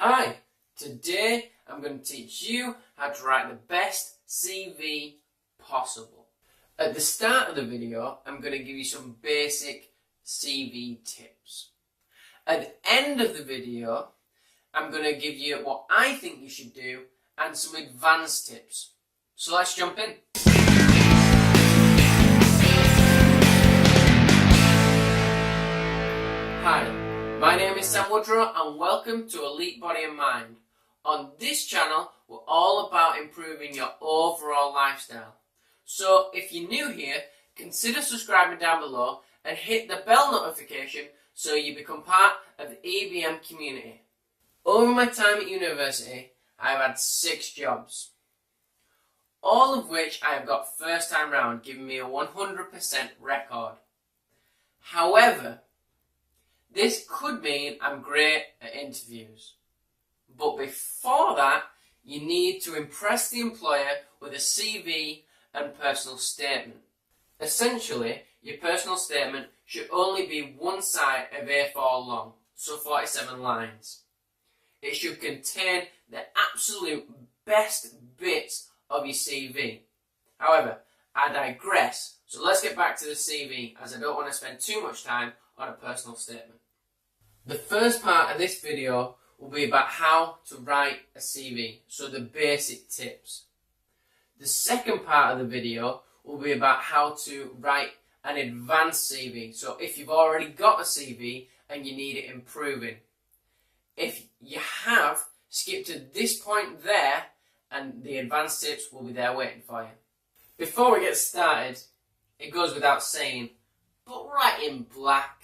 Hi, today I'm going to teach you how to write the best CV possible. At the start of the video, I'm going to give you some basic CV tips. At the end of the video, I'm going to give you what I think you should do and some advanced tips. So let's jump in. Hi, my name is Sam Woodrow and welcome to Elite Body and Mind. On this channel, we're all about improving your overall lifestyle. So if you're new here, consider subscribing down below and hit the bell notification so you become part of the EBM community. Over my time at university, I've had 6 jobs, all of which I have got first time round, giving me a 100% record. However, this could mean I'm great at interviews. But before that, you need to impress the employer with a CV and personal statement. Essentially, your personal statement should only be one side of A4 long, so 47 lines. It should contain the absolute best bits of your CV. However, I digress, so let's get back to the CV as I don't want to spend too much time on a personal statement. The first part of this video will be about how to write a CV, so the basic tips. The second part of the video will be about how to write an advanced CV, so if you've already got a CV and you need it improving. If you have, skip to this point there and the advanced tips will be there waiting for you. Before we get started, it goes without saying, but write in black.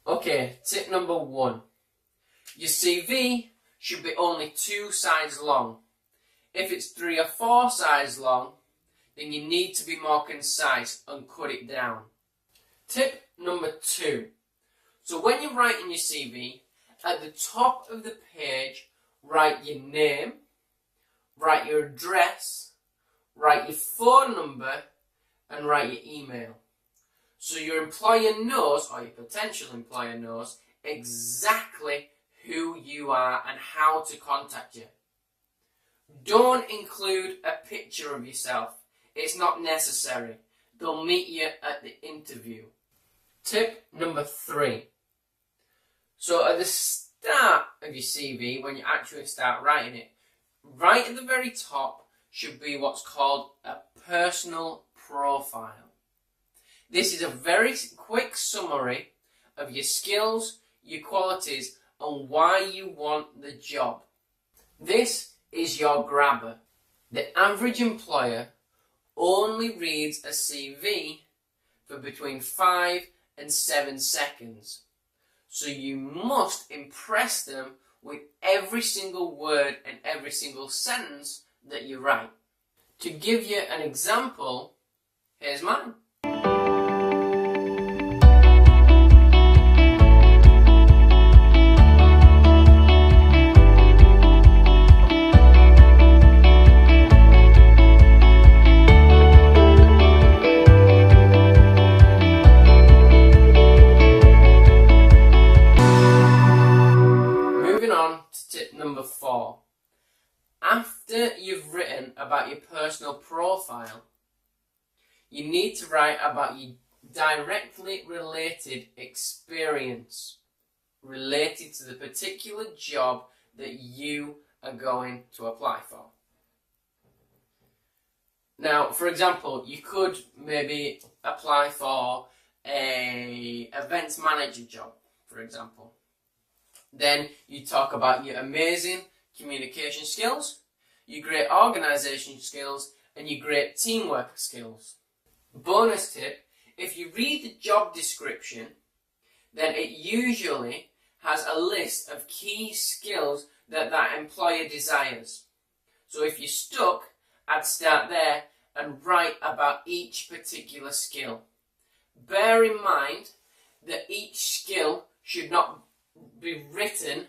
Okay, tip number 1. Your CV should be only 2 sides long. If it's 3 or 4 sides long, then you need to be more concise and cut it down. Tip number 2. So when you're writing your CV, at the top of the page, write your name, write your address, write your phone number, and write your email. So your employer knows, or your potential employer knows, exactly who you are and how to contact you. Don't include a picture of yourself. It's not necessary. They'll meet you at the interview. Tip number 3. So at the start of your CV, when you actually start writing it, right at the very top should be what's called a personal profile. This is a very quick summary of your skills, your qualities, and why you want the job. This is your grabber. The average employer only reads a CV for between 5 and 7 seconds. So you must impress them with every single word and every single sentence that you write. To give you an example, here's mine. Tip number 4. After you've written about your personal profile, you need to write about your directly related experience related to the particular job that you are going to apply for. Now, for example, you could maybe apply for an events manager job, for example. Then you talk about your amazing communication skills, your great organisation skills, and your great teamwork skills. Bonus tip, if you read the job description, then it usually has a list of key skills that employer desires. So if you're stuck, I'd start there and write about each particular skill. Bear in mind that each skill should not be written,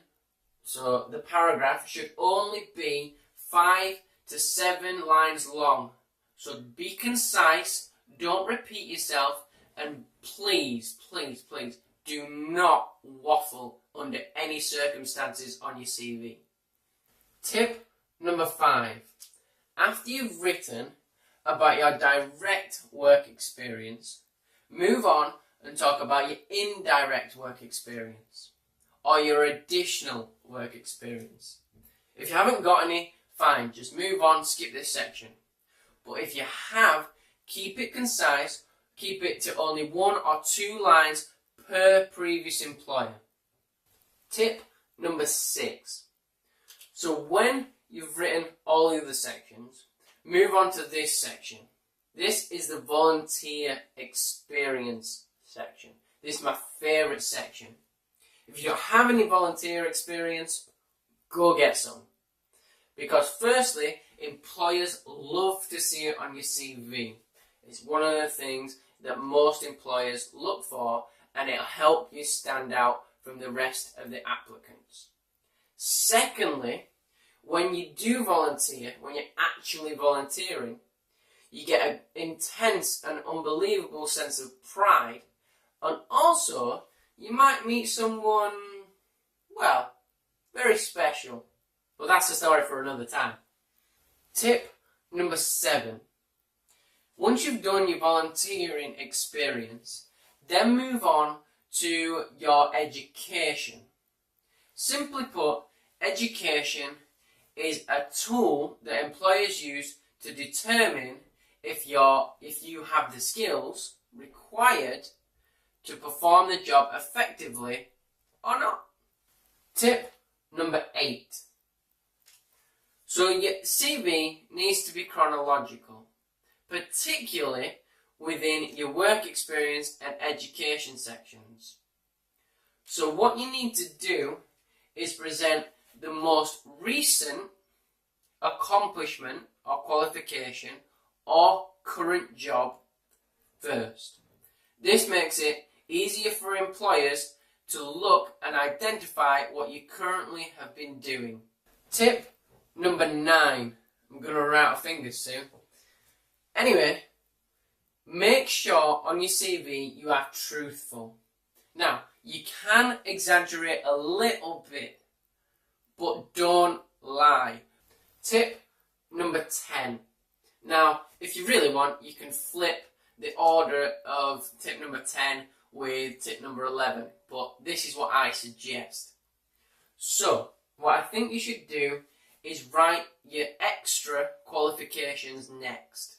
so the paragraph should only be 5 to 7 lines long. So be concise, don't repeat yourself, and please, please, please do not waffle under any circumstances on your CV. Tip number 5. After you've written about your direct work experience, move on and talk about your indirect work experience or your additional work experience. If you haven't got any, fine, just move on, skip this section. But if you have, keep it concise, keep it to only 1 or 2 lines per previous employer. Tip number 6. So when you've written all the other sections, move on to this section. This is the volunteer experience section. This is my favourite section. If you don't have any volunteer experience, go get some. Because firstly, employers love to see it on your CV. It's one of the things that most employers look for, and it'll help you stand out from the rest of the applicants. Secondly, when you do volunteer, when you're actually volunteering, you get an intense and unbelievable sense of pride, and also you might meet someone, well, very special. But that's a story for another time. Tip number 7. Once you've done your volunteering experience, then move on to your education. Simply put, education is a tool that employers use to determine if you have the skills required to perform the job effectively or not. Tip number 8. So your CV needs to be chronological, particularly within your work experience and education sections. So what you need to do is present the most recent accomplishment or qualification or current job first. This makes it easier for employers to look and identify what you currently have been doing. Tip number 9. I'm going to run out of fingers soon. Anyway, make sure on your CV you are truthful. Now, you can exaggerate a little bit, but don't lie. Tip number 10. Now, if you really want, you can flip the order of tip number 10 with tip number 11, but this is what I suggest. So, what I think you should do is write your extra qualifications next.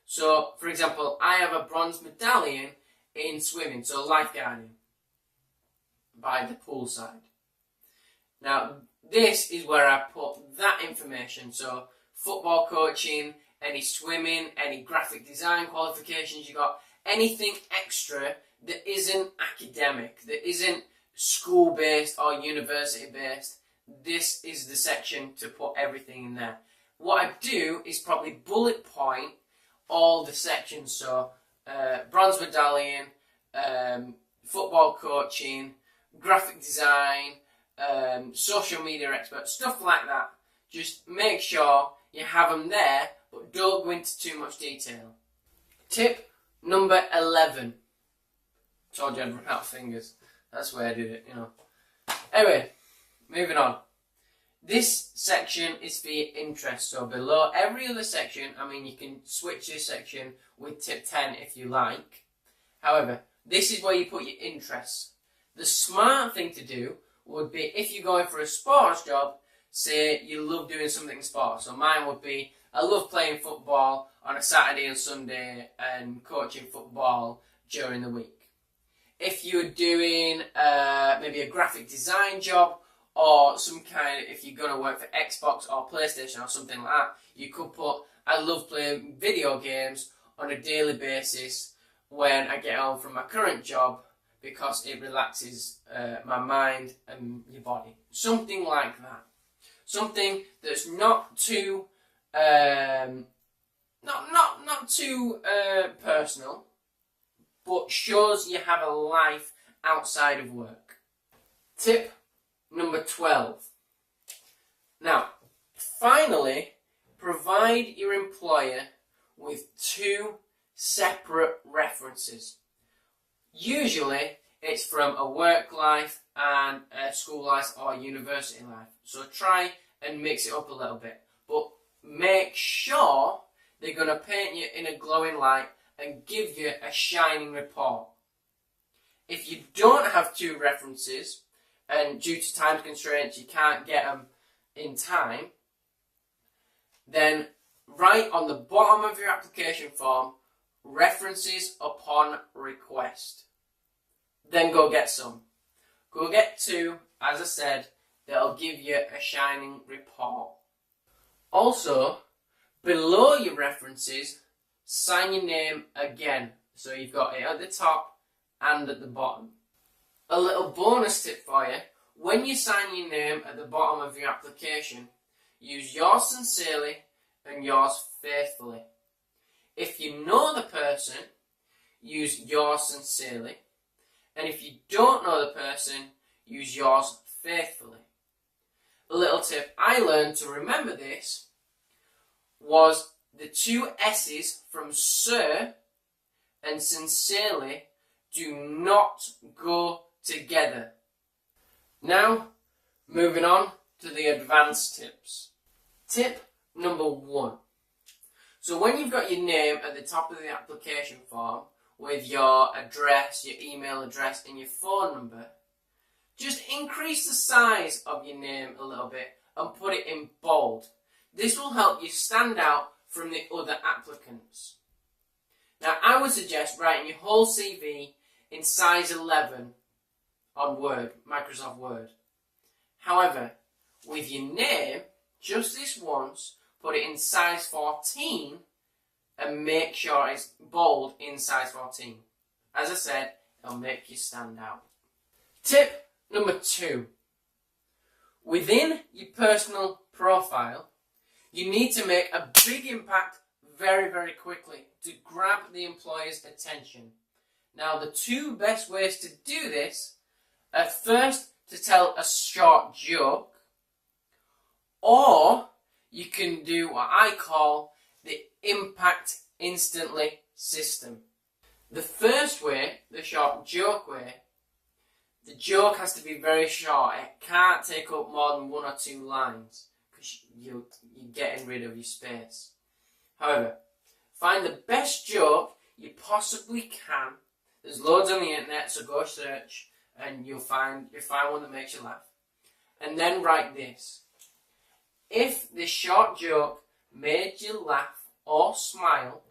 So, for example, I have a bronze medallion in swimming, so lifeguarding by the poolside. Now, this is where I put that information, so football coaching, any swimming, any graphic design qualifications you got, anything extra that isn't academic, that isn't school-based or university-based, this is the section to put everything in there. What I do is probably bullet point all the sections, so bronze medallion, football coaching, graphic design, social media expert, stuff like that. Just make sure you have them there, but don't go into too much detail. Tip number 11. Told you I'd run out of fingers. That's why I did it, you know. Anyway, moving on. This section is for your interest. So below every other section, I mean, you can switch this section with tip 10 if you like. However, this is where you put your interests. The smart thing to do would be, if you're going for a sports job, say you love doing something in sports. So mine would be, I love playing football on a Saturday and Sunday and coaching football during the week. If you're doing maybe a graphic design job, or some kind of, if you're going to work for Xbox or PlayStation or something like that, you could put, I love playing video games on a daily basis when I get home from my current job because it relaxes my mind and your body. Something like that. Something that's not too, not too personal, but shows you have a life outside of work. Tip number 12. Now, finally, provide your employer with 2 separate references. Usually, it's from a work life and school life or university life. So try and mix it up a little bit. But make sure they're going to paint you in a glowing light and give you a shining report. If you don't have 2 references, and due to time constraints you can't get them in time, then write on the bottom of your application form, references upon request. Then go get some. Go get 2, as I said, that'll give you a shining report. Also, below your references, sign your name again. So you've got it at the top and at the bottom. A little bonus tip for you, when you sign your name at the bottom of your application, use yours sincerely and yours faithfully. If you know the person, use yours sincerely. And if you don't know the person, use yours faithfully. A little tip I learned to remember this was the 2 S's from sir and sincerely do not go together. Now, moving on to the advanced tips. Tip number 1. So when you've got your name at the top of the application form with your address, your email address and your phone number, just increase the size of your name a little bit and put it in bold. This will help you stand out from the other applicants. Now I would suggest writing your whole CV in size 11 on Word, Microsoft Word. However, with your name, just this once, put it in size 14 and make sure it's bold in size 14. As I said, it'll make you stand out. Tip number 2. Within your personal profile, you need to make a big impact very, very quickly to grab the employer's attention. Now, the 2 best ways to do this are first to tell a short joke, or you can do what I call the impact instantly system. The first way, the short joke way, the joke has to be very short. It can't take up more than 1 or 2 lines because you're getting rid of your space. However, find the best joke you possibly can. There's loads on the internet, so go search and you'll find one that makes you laugh. And then write this. If the short joke made you laugh or smile,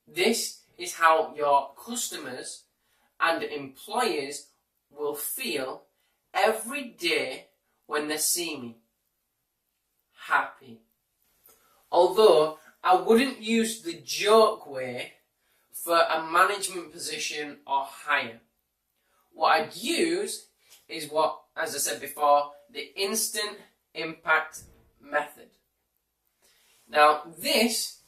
this is how your customers and employers will feel every day when they see me. Happy. Although I wouldn't use the joke way for a management position or higher. What I'd use is what, as I said before, the instant impact method. Now this,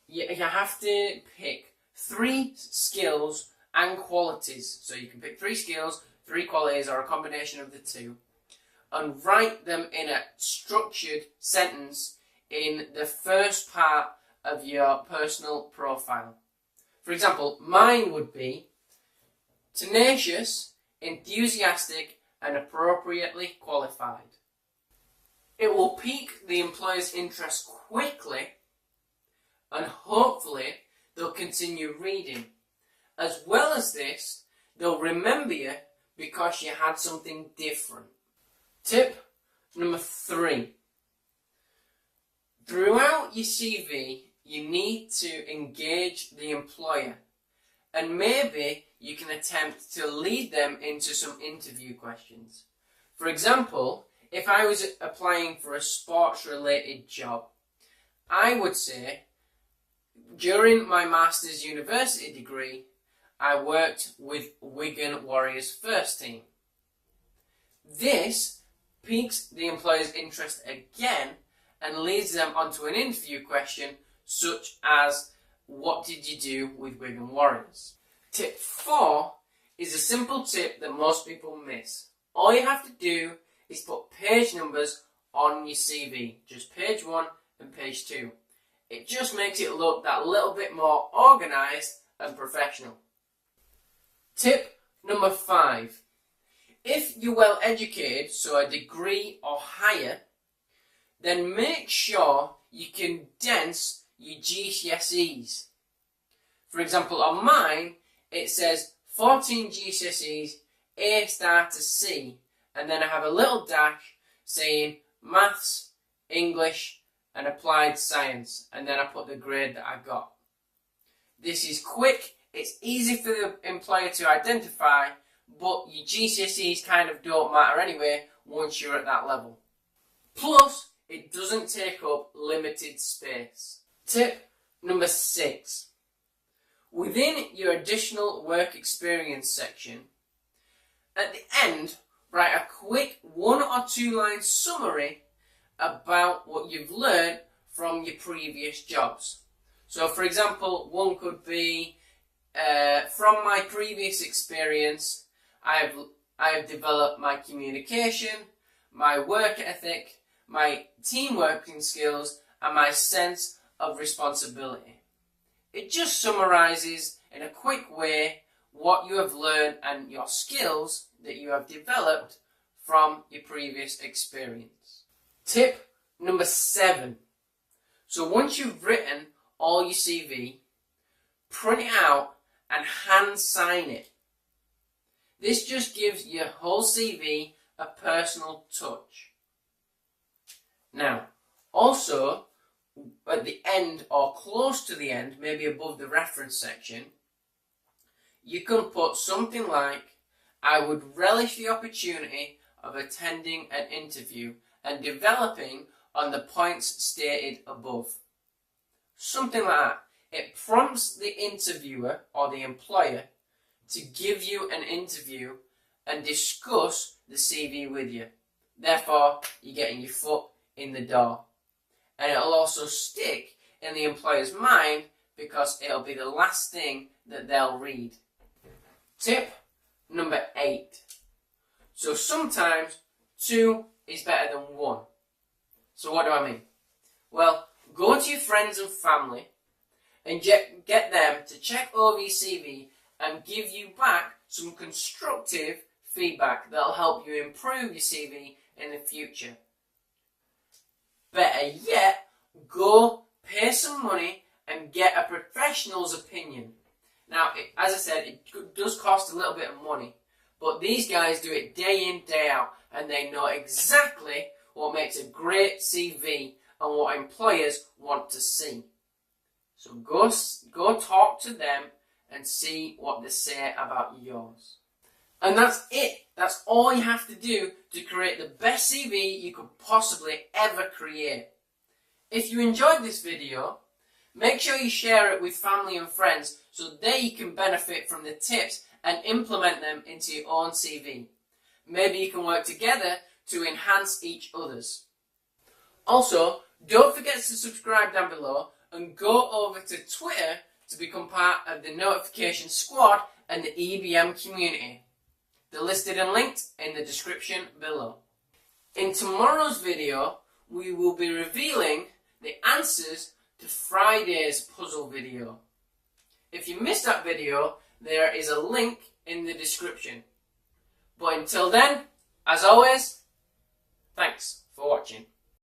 you have to pick 3 skills and qualities. So you can pick 3 skills, 3 qualities, or a combination of the 2, and write them in a structured sentence in the first part of your personal profile. For example, mine would be tenacious, enthusiastic, and appropriately qualified. It will pique the employer's interest quickly, and hopefully they'll continue reading. As well as this, they'll remember you because you had something different. Tip number 3. Throughout your CV, you need to engage the employer, and maybe you can attempt to lead them into some interview questions. For example, if I was applying for a sports-related job, I would say, during my master's university degree, I worked with Wigan Warriors first team. This piques the employer's interest again and leads them onto an interview question such as, what did you do with Wigan Warriors? Tip 4 is a simple tip that most people miss. All you have to do is put page numbers on your CV, just page 1 and page 2. It just makes it look that little bit more organised and professional. Tip number 5. If you're well educated, so a degree or higher, then make sure you condense your GCSEs. For example, on mine, it says 14 GCSEs, A star to C, and then I have a little dash saying maths, English, and applied science, and then I put the grade that I got. This is quick, it's easy for the employer to identify, but your GCSEs kind of don't matter anyway once you're at that level. Plus, it doesn't take up limited space. Tip number 6. Within your additional work experience section, at the end, write a quick 1 or 2 line summary about what you've learned from your previous jobs. So for example, one could be, from my previous experience, I have developed my communication, my work ethic, my team working skills, and my sense of responsibility. It just summarises in a quick way what you have learned and your skills that you have developed from your previous experience. Tip number 7. So once you've written all your CV, print it out and hand sign it. This just gives your whole CV a personal touch. Now, also, at the end or close to the end, maybe above the reference section, you can put something like, I would relish the opportunity of attending an interview and developing on the points stated above. Something like that. It prompts the interviewer or the employer to give you an interview and discuss the CV with you. Therefore, you're getting your foot in the door. And it'll also stick in the employer's mind because it'll be the last thing that they'll read. Tip number 8. So sometimes 2 is better than 1. So what do I mean? Well, go to your friends and family and get them to check over your CV and give you back some constructive feedback that'll help you improve your CV in the future. Better yet, go pay some money and get a professional's opinion. Now, as I said, it does cost a little bit of money, but these guys do it day in, day out, and they know exactly what makes a great CV and what employers want to see. So go talk to them and see what they say about yours. And that's it. That's all you have to do to create the best CV you could possibly ever create. If you enjoyed this video, make sure you share it with family and friends so they can benefit from the tips and implement them into your own CV. Maybe you can work together to enhance each other's. Also, don't forget to subscribe down below and go over to Twitter to become part of the notification squad and the EBM community. They're listed and linked in the description below. In tomorrow's video, we will be revealing the answers to Friday's puzzle video. If you missed that video, there is a link in the description. But until then, as always, thanks for watching.